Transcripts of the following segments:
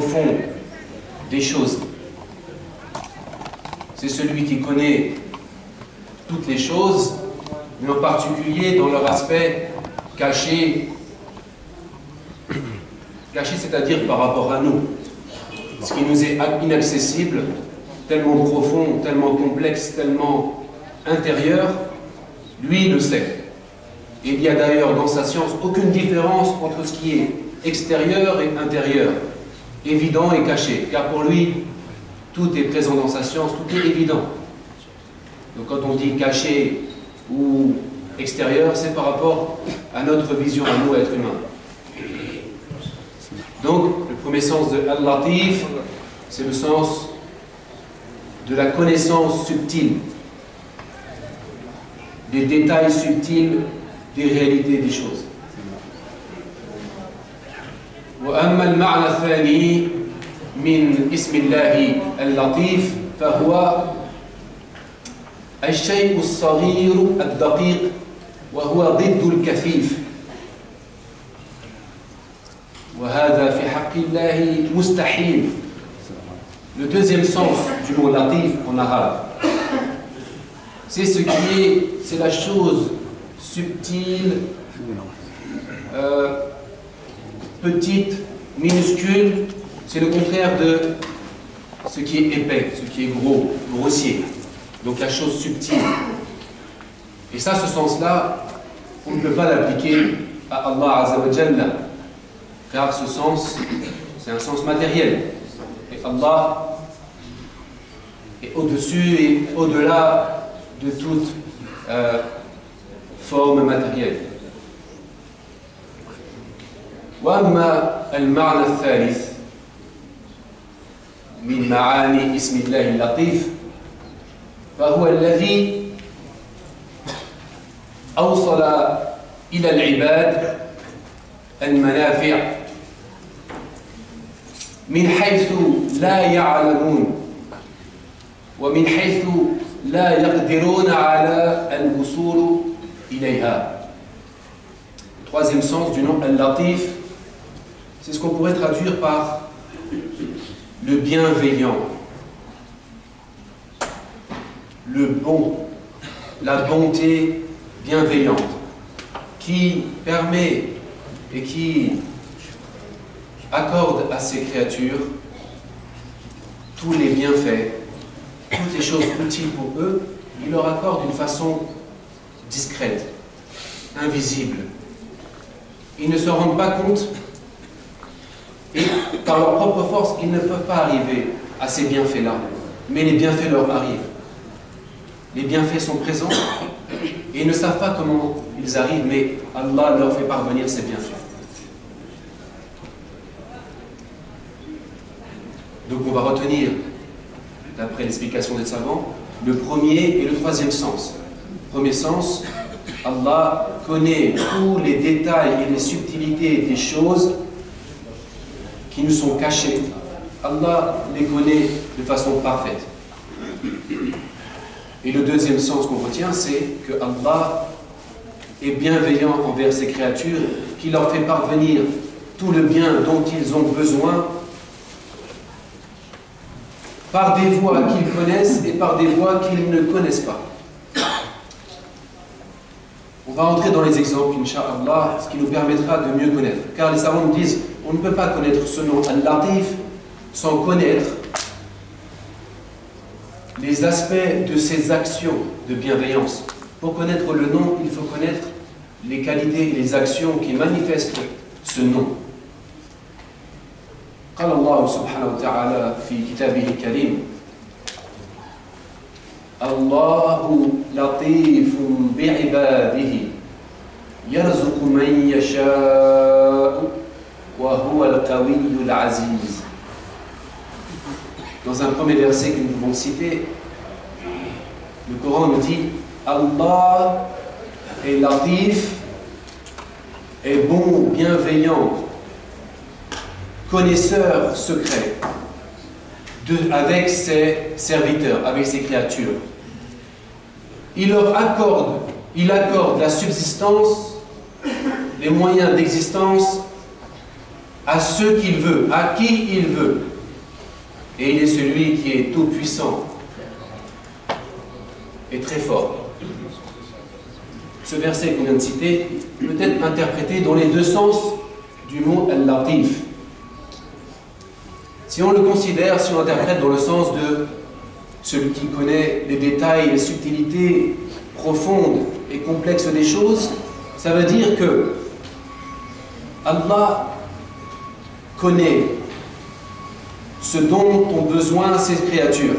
profond des choses. C'est celui qui connaît toutes les choses, mais en particulier dans leur aspect caché. Caché, c'est-à-dire par rapport à nous. Ce qui nous est inaccessible, tellement profond, tellement complexe, tellement intérieur, lui il le sait. Et il n'y a d'ailleurs dans sa science aucune différence entre ce qui est extérieur et intérieur, évident et caché, car pour lui, tout est présent dans sa science, tout est évident. Donc quand on dit caché ou extérieur, c'est par rapport à notre vision à nous, êtres humains. Donc, le premier sens de Al-Latif, c'est le sens de la connaissance subtile, des détails subtils des réalités des choses. وأما المعنى الثاني من اسم الله اللطيف فهو الشيء الصغير الدقيق وهو ضد الكثيف وهذا في حق الله مستحيل. Le deuxième sens du mot latif en arabe, c'est ce qui est, c'est la chose subtile, petite, minuscule, c'est le contraire de ce qui est épais, ce qui est gros, grossier. Donc la chose subtile. Et ça, ce sens-là, on ne peut pas l'appliquer à Allah Azza wa Jalla, car ce sens, c'est un sens matériel. Et Allah est au-dessus et au-delà de toute forme matérielle. وأما المعنى الثالث من معاني اسم الله اللطيف فهو الذي أوصل إلى العباد المنافع من حيث لا يعلمون ومن حيث لا يقدرون على الوصول إليها. Le troisième sens du nom Al-Latif, c'est ce qu'on pourrait traduire par le bienveillant, le bon, la bonté bienveillante, qui permet et qui accorde à ses créatures tous les bienfaits, toutes les choses utiles pour eux, il leur accorde d'une façon discrète, invisible. Ils ne se rendent pas compte et par leur propre force, ils ne peuvent pas arriver à ces bienfaits-là. Mais les bienfaits leur arrivent. Les bienfaits sont présents et ils ne savent pas comment ils arrivent, mais Allah leur fait parvenir ces bienfaits. Donc on va retenir, d'après l'explication des savants, le premier et le troisième sens. Premier sens, Allah connaît tous les détails et les subtilités des choses qui nous sont cachées. Allah les connaît de façon parfaite. Et le deuxième sens qu'on retient, c'est que Allah est bienveillant envers ses créatures, qui leur fait parvenir tout le bien dont ils ont besoin par des voies qu'ils connaissent et par des voies qu'ils ne connaissent pas. On va entrer dans les exemples, Inch'Allah, ce qui nous permettra de mieux connaître. Car les savants nous disent, on ne peut pas connaître ce nom Al-Latif sans connaître les aspects de ses actions de bienveillance. Pour connaître le nom, il faut connaître les qualités et les actions qui manifestent ce nom. قال الله سبحانه وتعالى في كتابه الكريم الله لطيف بعباده يرزق من يشاء وهو القوي العزيز. Dans un premier verset que nous pouvons citer, le Coran nous dit Allah est latif, est bon, bienveillant, connaisseur secret avec ses serviteurs, avec ses créatures. Il accorde la subsistance, les moyens d'existence à ceux qu'il veut, à qui il veut. Et il est celui qui est tout puissant et très fort. Ce verset qu'on vient de citer peut être interprété dans les deux sens du mot Al-Latif. Si on le considère, si on l'interprète dans le sens de celui qui connaît les détails, les subtilités profondes et complexes des choses, ça veut dire que Allah connaît ce dont ont besoin ses créatures.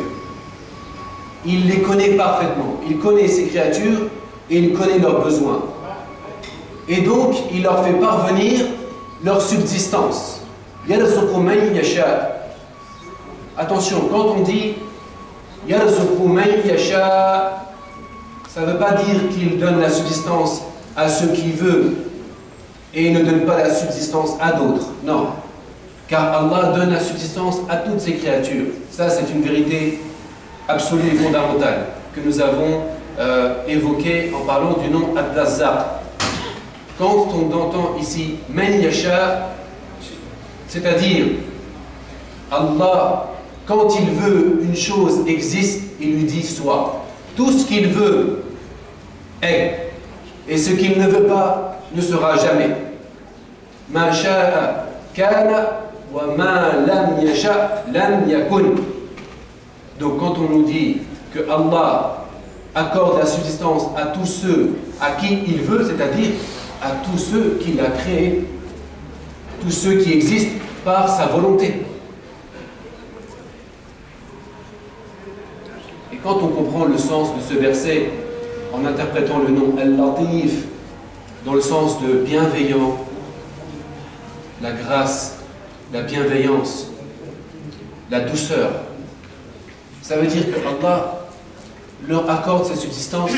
Il les connaît parfaitement. Il connaît ses créatures et il connaît leurs besoins. Et donc, il leur fait parvenir leur subsistance. Yarzuqu man yasha. Attention, quand on dit Yarzuqu man yasha, ça ne veut pas dire qu'il donne la subsistance à ceux qu'il veut et il ne donne pas la subsistance à d'autres. Non. Car Allah donne la subsistance à toutes ses créatures. Ça, c'est une vérité absolue et fondamentale que nous avons évoquée en parlant du nom Ad-Razzaq. Quand on entend ici Man Yasha, c'est-à-dire Allah, quand il veut une chose existe, il lui dit soit. Tout ce qu'il veut est. Et ce qu'il ne veut pas ne sera jamais. Ma sha'a kana wa ma lam yasha lam yakun. Donc quand on nous dit que Allah accorde la subsistance à tous ceux à qui il veut, c'est-à-dire à tous ceux qu'il a créés, tous ceux qui existent par sa volonté. Et quand on comprend le sens de ce verset en interprétant le nom Al-Latif dans le sens de bienveillant, la grâce, la bienveillance, la douceur, ça veut dire que Allah leur accorde cette subsistance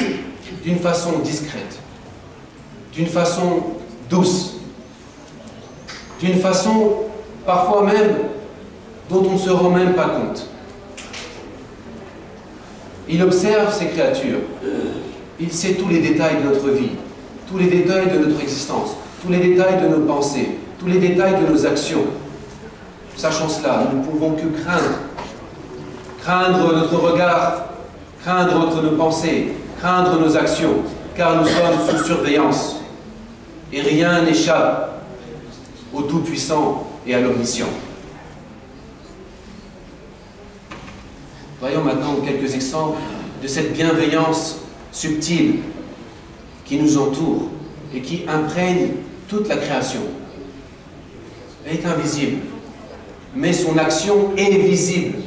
d'une façon discrète, d'une façon douce, d'une façon parfois même dont on ne se rend même pas compte. Il observe ces créatures, il sait tous les détails de notre vie, tous les détails de notre existence, tous les détails de nos pensées, tous les détails de nos actions. Sachant cela, nous ne pouvons que craindre notre regard, craindre nos pensées, craindre nos actions, car nous sommes sous surveillance. Et rien n'échappe au Tout-Puissant et à l'Omniscient. Voyons maintenant quelques exemples de cette bienveillance subtile qui nous entoure et qui imprègne toute la création. Elle est invisible, mais son action est visible.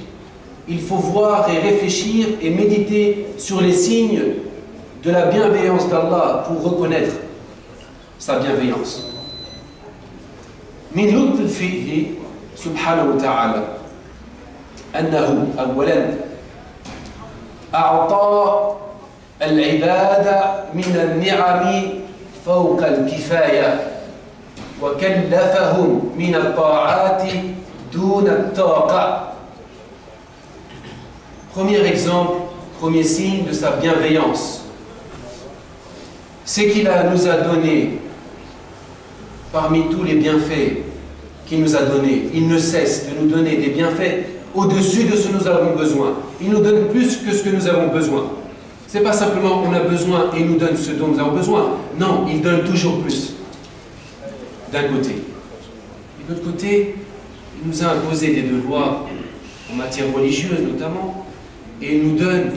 Il faut voir et réfléchir et méditer sur les signes de la bienveillance d'Allah pour reconnaître sa bienveillance. Min lutfihi subhanahu wa ta'ala annahu awwalan a'ta al-ibada min al-ni'ami fawqa al-kifaya wa kallafahum min al-ta'ati duna al-taqa. Premier exemple, premier signe de sa bienveillance, c'est qu'il nous a donné, parmi tous les bienfaits qu'il nous a donnés, il ne cesse de nous donner des bienfaits au-dessus de ce que nous avons besoin. Il nous donne plus que ce que nous avons besoin. Ce n'est pas simplement on a besoin et il nous donne ce dont nous avons besoin. Non, il donne toujours plus, d'un côté. Et de l'autre côté, il nous a imposé des devoirs en matière religieuse notamment, et il nous donne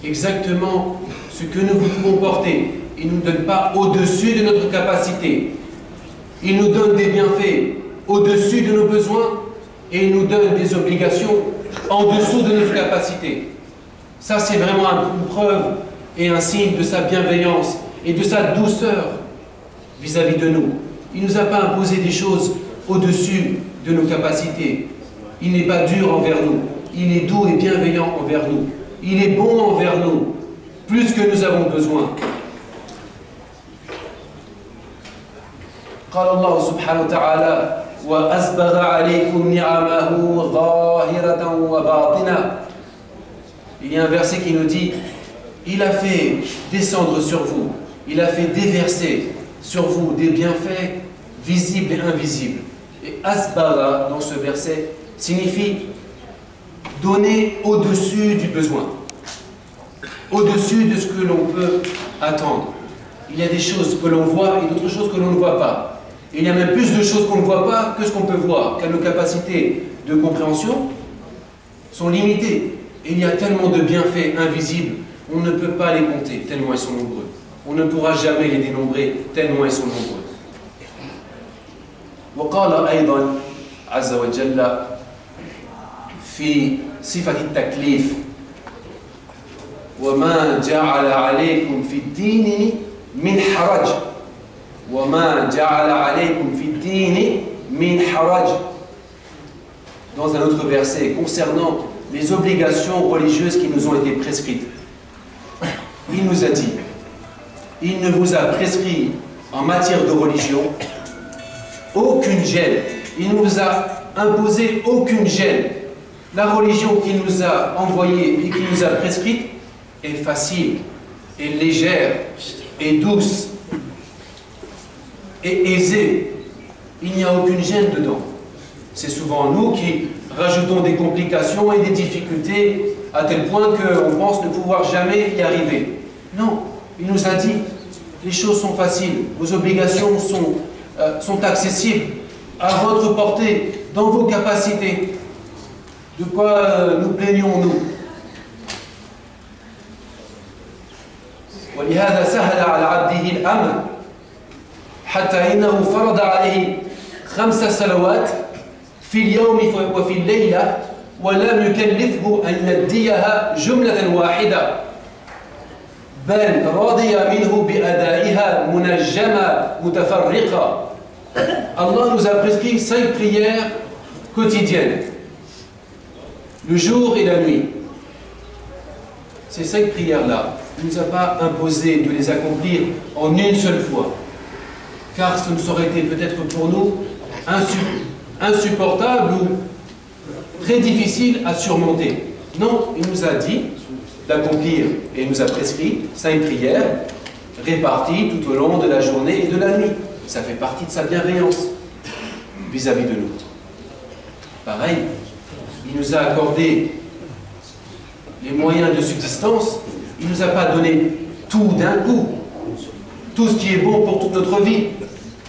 exactement ce que nous pouvons porter. Il ne nous donne pas au-dessus de notre capacité. Il nous donne des bienfaits au-dessus de nos besoins et il nous donne des obligations en dessous de notre capacité. Ça, c'est vraiment une preuve et un signe de sa bienveillance et de sa douceur vis-à-vis de nous. Il ne nous a pas imposé des choses au-dessus de nos capacités. Il n'est pas dur envers nous. Il est doux et bienveillant envers nous. Il est bon envers nous, plus que nous avons besoin. قال الله سبحانه وتعالى وأسبغ عليكم نعمه ظاهرة وباطنة. Il y a un verset qui nous dit il a fait descendre sur vous, il a fait déverser sur vous des bienfaits visibles et invisibles. Et asbara, dans ce verset, signifie donner au-dessus du besoin, au-dessus de ce que l'on peut attendre. Il y a des choses que l'on voit et d'autres choses que l'on ne voit pas. Et il y a même plus de choses qu'on ne voit pas que ce qu'on peut voir, car nos capacités de compréhension sont limitées. Et il y a tellement de bienfaits invisibles, on ne peut pas les compter, tellement ils sont nombreux. On ne pourra jamais les dénombrer, tellement ils sont nombreux. وقال أيضا عز وجل في صفة التكليف وما جعل عليكم في الدين من حرج وما جعل عليكم في الدين من حرج. Dans un autre verset concernant les obligations religieuses qui nous ont été prescrites, il nous a dit: il ne vous a prescrit en matière de religion aucune gêne, il ne vous a imposé aucune gêne. La religion qu'il nous a envoyée et qu'il nous a prescrite est facile, est légère, est douce, est aisée. Il n'y a aucune gêne dedans. C'est souvent nous qui rajoutons des complications et des difficultés à tel point qu'on pense ne pouvoir jamais y arriver. Non, il nous a dit, les choses sont faciles, vos obligations sont accessibles, à votre portée, dans vos capacités. De quoi nous plaignons-nous? ولهذا سهل على عبده الأمر حتى إنه فرض عليه 5 صلوات في اليوم وفي الليلة ولم يكلفه أن يديها جملة واحدة بل رضي منه بأدائها منجمة متفرقة. Allah nous a prescrit 5 prières quotidiennes, le jour et la nuit. Ces 5 prières-là, il ne nous a pas imposé de les accomplir en une seule fois, car ce ne serait été peut-être pour nous insupportable ou très difficile à surmonter. Non, il nous a dit d'accomplir et il nous a prescrit 5 prières réparties tout au long de la journée et de la nuit. Ça fait partie de sa bienveillance vis-à-vis de nous. Pareil, il nous a accordé les moyens de subsistance, il ne nous a pas donné tout d'un coup, tout ce qui est bon pour toute notre vie,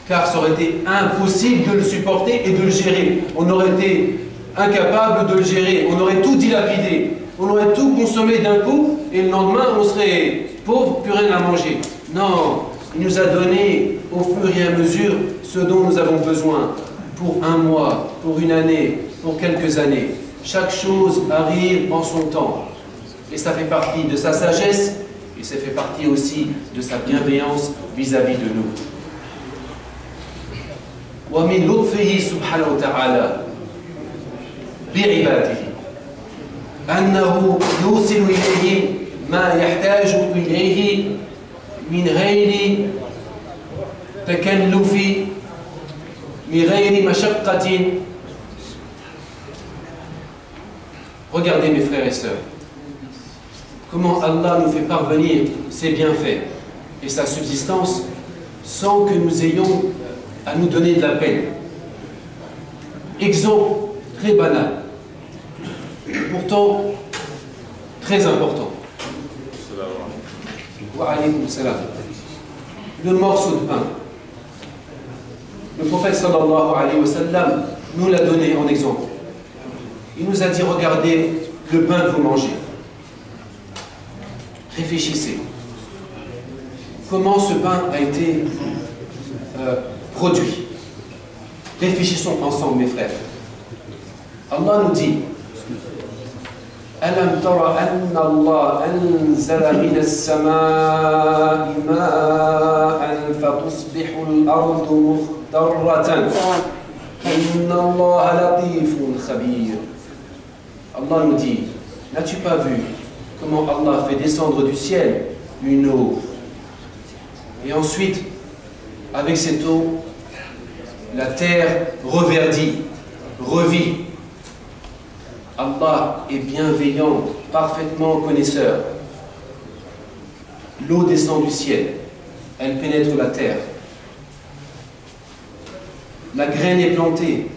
car ça aurait été impossible de le supporter et de le gérer. On aurait été incapable de le gérer, on aurait tout dilapidé, on aurait tout consommé d'un coup, et le lendemain on serait pauvre, plus rien à manger. Non, il nous a donné au fur et à mesure ce dont nous avons besoin, pour un mois, pour une année, pour quelques années. Chaque chose arrive en son temps. Et ça fait partie de sa sagesse, et ça fait partie aussi de sa bienveillance vis-à-vis de nous. ومن لطفه سبحانه وتعالى بعباده أنه يوصل إليهم ما يحتاج إليه من غير تكلف من غير مشقة. Regardez mes frères et sœurs, comment Allah nous fait parvenir ses bienfaits et sa subsistance sans que nous ayons à nous donner de la peine. Exemple très banal, pourtant très important. Wa alaykoum salam. Le morceau de pain. Le prophète sallallahu alayhi wa sallam nous l'a donné en exemple. Il nous a dit, regardez le pain que vous mangez. Réfléchissez. Comment ce pain a été produit? Réfléchissons ensemble, mes frères. Allah nous dit: Alam tara anna Allah anzala min as-samaa'i ma'an fatusbihu al-ardu mukhtarratan. Inna Allah latifun khabir. Allah nous dit: n'as-tu pas vu comment Allah fait descendre du ciel une eau, et ensuite, avec cette eau, la terre reverdit, revit. Allah est bienveillant, parfaitement connaisseur. L'eau descend du ciel, elle pénètre la terre. La graine est plantée.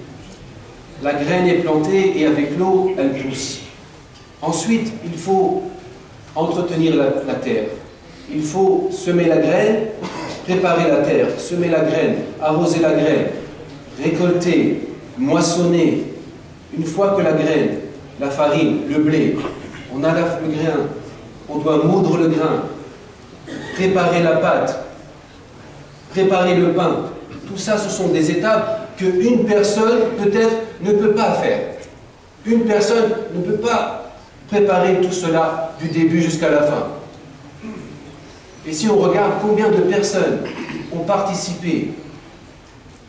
La graine est plantée et avec l'eau, elle pousse. Ensuite, il faut entretenir la terre. Il faut semer la graine, préparer la terre, semer la graine, arroser la graine, récolter, moissonner. Une fois que la graine, la farine, le blé, on a le grain, on doit moudre le grain, préparer la pâte, préparer le pain. Tout ça, ce sont des étapes qu'une personne, peut-être, ne peut pas faire. Une personne ne peut pas préparer tout cela du début jusqu'à la fin. Et si on regarde combien de personnes ont participé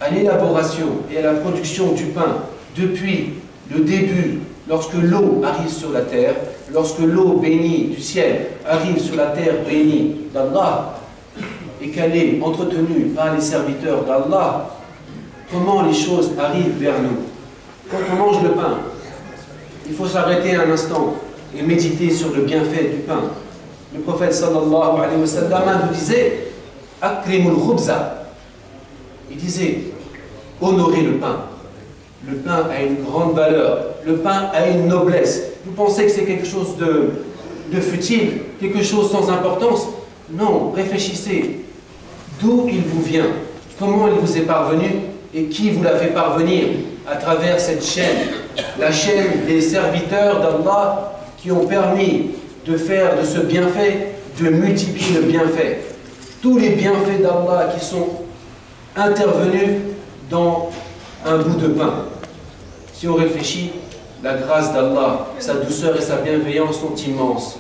à l'élaboration et à la production du pain depuis le début, lorsque l'eau arrive sur la terre, lorsque l'eau bénie du ciel arrive sur la terre bénie d'Allah, et qu'elle est entretenue par les serviteurs d'Allah, comment les choses arrivent vers nous. Quand on mange le pain, il faut s'arrêter un instant et méditer sur le bienfait du pain. Le prophète sallallahu alayhi wa sallam nous disait « Akrimul khubza ». Il disait « Honorez le pain ». Le pain a une grande valeur, le pain a une noblesse. Vous pensez que c'est quelque chose de futile, quelque chose sans importance? Non, réfléchissez. D'où il vous vient? Comment il vous est parvenu? Et qui vous l'a fait parvenir à travers cette chaîne? La chaîne des serviteurs d'Allah qui ont permis de faire de ce bienfait, de multiplier le bienfait. Tous les bienfaits d'Allah qui sont intervenus dans un bout de pain. Si on réfléchit, la grâce d'Allah, sa douceur et sa bienveillance sont immenses.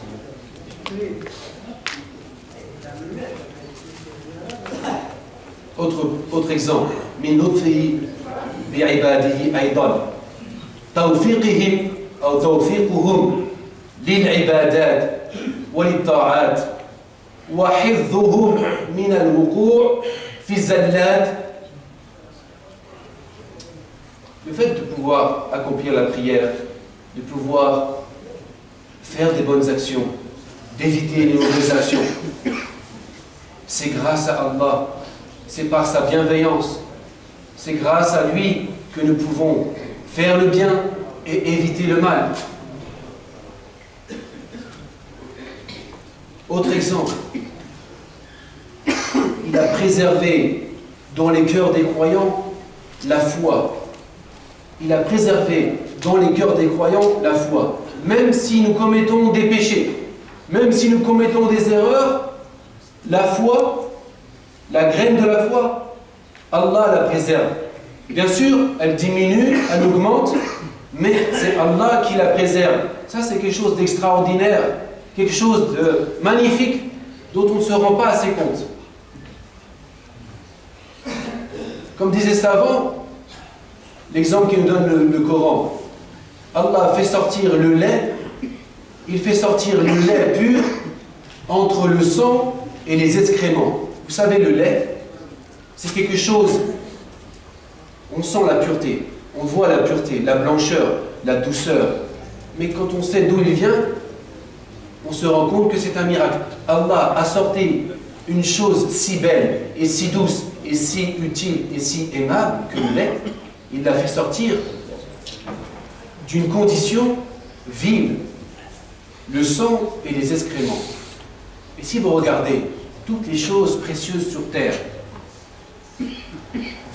Autre exemple, min lutfihi bi'ibadihi aydan tawfiqihim ou tawfiquhum lil'ibadat wa litta'at wa hifdhuhum min al-wuqu' fi zallat. Le fait de pouvoir accomplir la prière, de pouvoir faire des bonnes actions, d'éviter les mauvaises actions, c'est grâce à Allah. C'est par sa bienveillance, c'est grâce à lui que nous pouvons faire le bien et éviter le mal. Autre exemple, il a préservé dans les cœurs des croyants la foi. Il a préservé dans les cœurs des croyants la foi. Même si nous commettons des péchés, même si nous commettons des erreurs, la foi, la graine de la foi, Allah la préserve. Bien sûr, elle diminue, elle augmente, mais c'est Allah qui la préserve. Ça, c'est quelque chose d'extraordinaire, quelque chose de magnifique, dont on ne se rend pas assez compte. Comme disait Savant, l'exemple qu'il nous donne le Coran, Allah fait sortir le lait, il fait sortir le lait pur entre le sang et les excréments. Vous savez, le lait, c'est quelque chose, on sent la pureté, on voit la pureté, la blancheur, la douceur. Mais quand on sait d'où il vient, on se rend compte que c'est un miracle. Allah a sorti une chose si belle et si douce et si utile et si aimable que le lait. Il l'a fait sortir d'une condition vile, le sang et les excréments. Et si vous regardez, toutes les choses précieuses sur terre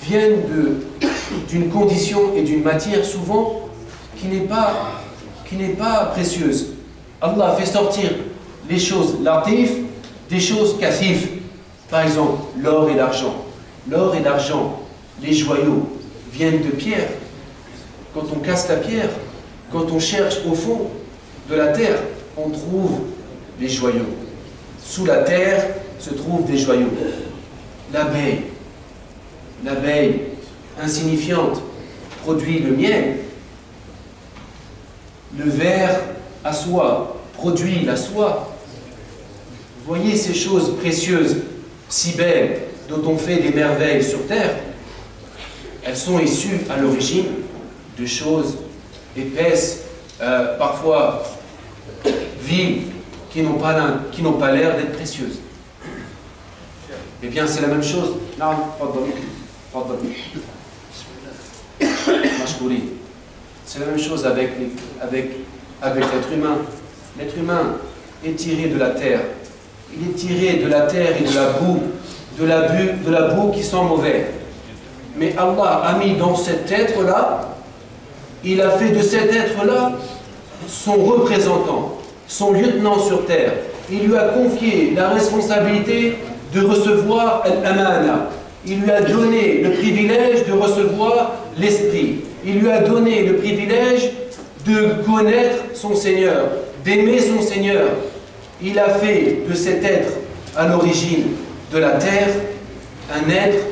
viennent d'une condition et d'une matière souvent qui n'est pas précieuse. Allah fait sortir les choses latif des choses kathif. Par exemple, l'or et l'argent. L'or et l'argent, les joyaux, viennent de pierre. Quand on casse la pierre, quand on cherche au fond de la terre, on trouve les joyaux. Sous la terre se trouvent des joyaux. L'abeille insignifiante, produit le miel. Le ver à soie produit la soie. Vous voyez ces choses précieuses, si belles, dont on fait des merveilles sur terre, elles sont issues à l'origine de choses épaisses, parfois viles, qui n'ont pas l'air d'être précieuses. Eh bien, c'est la même chose. Non, pardon. mashkouri. C'est la même chose avec l'être humain. L'être humain est tiré de la terre. Il est tiré de la terre et de la boue qui sent mauvais. Mais Allah a mis dans cet être-là, il a fait de cet être-là son représentant, son lieutenant sur terre. Il lui a confié la responsabilité de recevoir l'amana. Il lui a donné le privilège de recevoir l'esprit. Il lui a donné le privilège de connaître son Seigneur, d'aimer son Seigneur. Il a fait de cet être à l'origine de la terre un être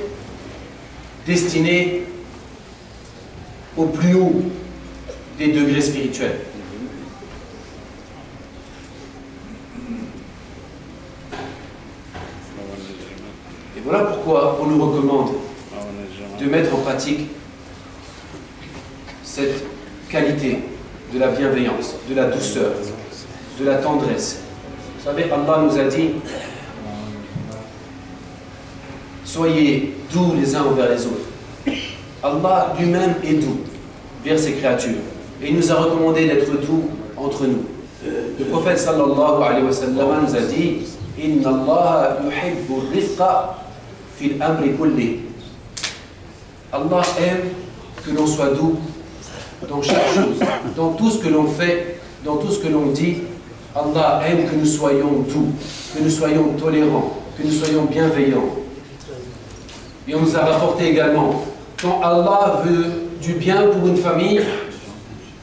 destiné au plus haut des degrés spirituels. Et voilà pourquoi on nous recommande de mettre en pratique cette qualité de la bienveillance, de la douceur, de la tendresse. Vous savez, Allah nous a dit: soyez doux les uns envers les autres. Allah lui-même est doux vers ses créatures. Et il nous a recommandé d'être doux entre nous. Le prophète sallallahu alayhi wa sallam nous a dit: Inna Allah yuhibbu rifqa fil amri kulli. Allah aime que l'on soit doux dans chaque chose, dans tout ce que l'on fait, dans tout ce que l'on dit. Allah aime que nous soyons doux, que nous soyons tolérants, que nous soyons bienveillants. Et on nous a rapporté également, quand Allah veut du bien pour une famille,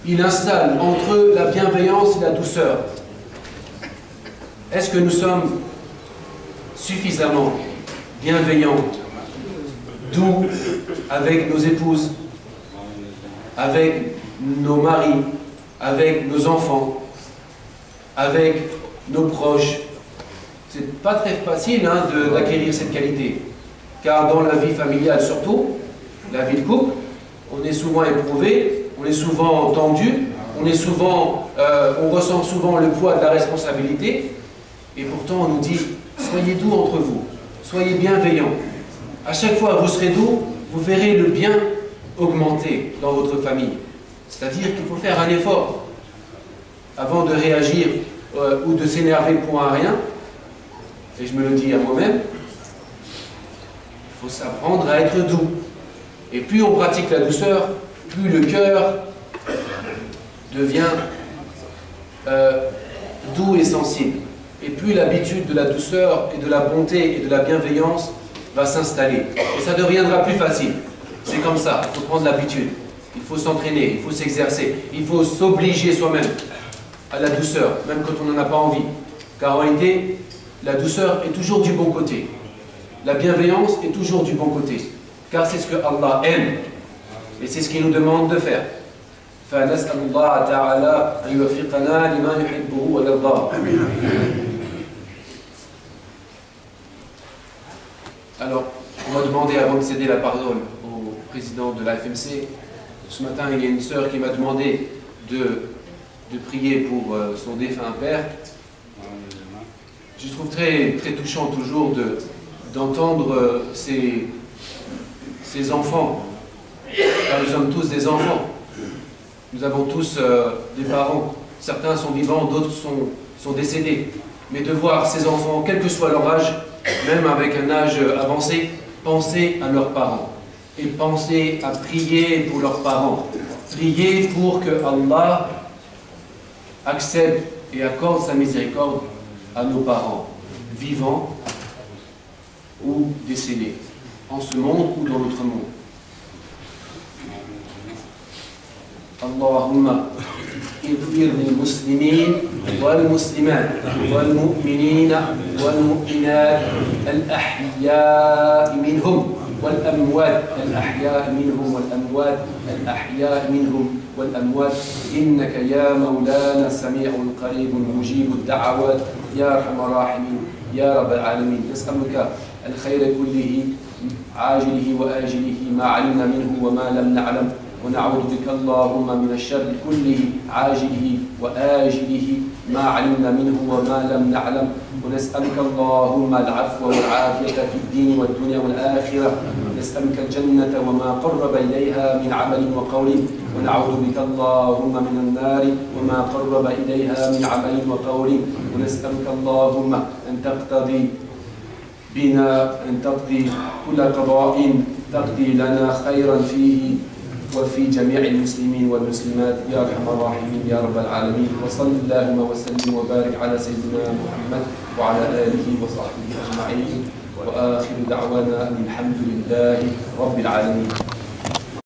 il installe entre eux la bienveillance et la douceur. Est-ce que nous sommes suffisamment bienveillants, doux avec nos épouses, avec nos maris, avec nos enfants, avec nos proches? C'est pas très facile d'acquérir cette qualité, car dans la vie familiale surtout, la vie de couple, on est souvent éprouvé, on est souvent tendu, on ressent souvent le poids de la responsabilité, et pourtant on nous dit: soyez doux entre vous, soyez bienveillants. À chaque fois que vous serez doux, vous verrez le bien augmenter dans votre famille. C'est-à-dire qu'il faut faire un effort avant de réagir ou de s'énerver pour un rien. Et je me le dis à moi-même, il faut s'apprendre à être doux. Et plus on pratique la douceur, plus le cœur devient doux et sensible. Et plus l'habitude de la douceur et de la bonté et de la bienveillance va s'installer. Et ça deviendra plus facile. C'est comme ça, il faut prendre l'habitude. Il faut s'entraîner, il faut s'exercer, il faut s'obliger soi-même à la douceur, même quand on n'en a pas envie. Car en réalité, la douceur est toujours du bon côté. La bienveillance est toujours du bon côté. Car c'est ce que Allah aime. Et c'est ce qu'il nous demande de faire. فنسأل الله تعالى أن يوفقنا لما يحبه ويرضاه. Alors, on m'a demandé avant de céder la parole au président de la FMC, ce matin il y a une sœur qui m'a demandé de prier pour son défunt père. Je trouve très, très touchant toujours d'entendre ces enfants, car nous sommes tous des enfants. Nous avons tous des parents. Certains sont vivants, d'autres sont décédés. Mais de voir ces enfants, quel que soit leur âge, même avec un âge avancé, penser à leurs parents. Et penser à prier pour leurs parents. Prier pour que Allah accepte et accorde sa miséricorde à nos parents, vivants ou décédés, en ce monde ou dans l'autre monde. اللهم اغفر للمسلمين والمسلمات والمؤمنين والمؤمنات الأحياء منهم والأموات الأحياء منهم والأموات الأحياء منهم والأموات إنك يا مولانا السميع القريب مجيب الدعوات يا أرحم الراحمين يا رب العالمين. نسألك الخير كله عاجله وآجله ما علمنا منه وما لم نعلم ونعوذ بك اللهم من الشر كله عاجله وآجله ما علمنا منه وما لم نعلم، ونسألك اللهم العفو والعافية في الدين والدنيا والآخرة، نسألك الجنة وما قرب إليها من عمل وقول، ونعوذ بك اللهم من النار وما قرب إليها من عمل وقول، ونسألك اللهم أن تقتضي كل قضاء تقضي لنا خيرا فيه وفي جميع المسلمين والمسلمات يا أرحم الراحمين يا رب العالمين. وصل اللهم وسلم وبارك على سيدنا محمد وعلى آله وصحبه أجمعين، وآخر دعوانا الحمد لله رب العالمين.